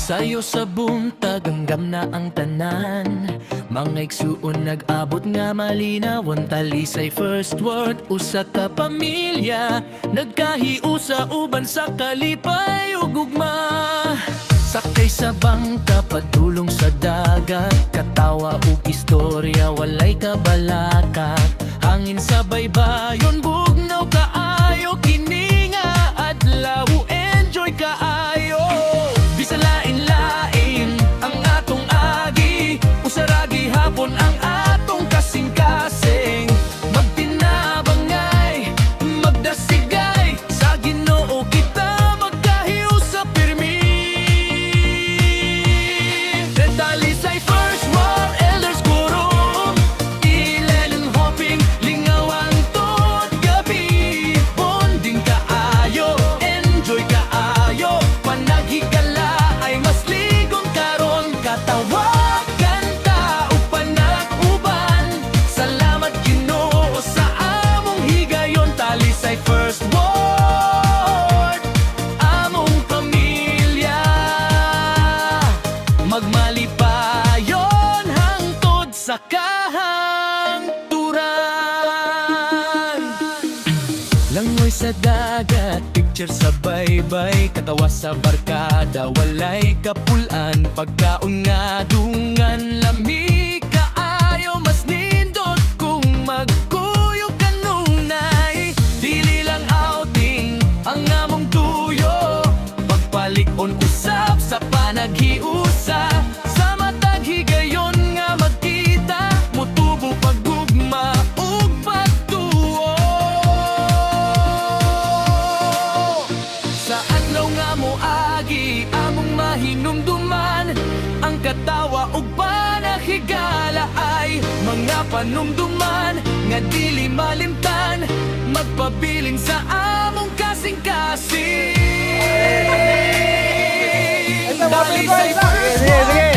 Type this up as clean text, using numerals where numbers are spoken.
Sayo sa buntag hanggang na ang tanan. Mga igsuon nag-abot nga malinawan. Talisay first word, usa ka pamilya. Nagkahiusa uban sa kalipay ug ugma. Sakay sa bangka, padulong sa dagat. Katawa ug istorya, walay kabalakat. Hangin sa baybayon, bugnaw kaayo. Kini nga adlaw, enjoy kaayo. Bisa lain-lain ang atong agi, usaragi hapon ang atong kasing-kasing. Magtinabangay, magdasigay, sa Ginoo kita magkahiusa pirmi. Talisay first war, elders quorum, ilen hoping, lingawang tot gabi. Bonding kaayo, enjoy kaayo, panaghigala ay mas ligong karon. Katawag, kanta o panag-uban, salamat Ginoo sa among higayon. Talisay first word, among pamilya. Magmalipayon hangtod sa kahangturan. Langoy sa dagat, picture sa baybay. Katawa sa barkada, walay kapulan. Pagkaon nga dungan, lami kaayo. Mas nindot kung magkuyog kanunay. Dili lang outing ang among tuyo, pagpalikon usap sa panaghiusa. Sa matag higayon nga magkita, mutubo paggugma ug pagtuo. Sa adlaw nga moagi, among mahinumduman. Ang katawa ug panahigala ay mga panumduman nga dili malimtan. Magpabiling sa among kasing-kasing. Talisay first Sige, sige.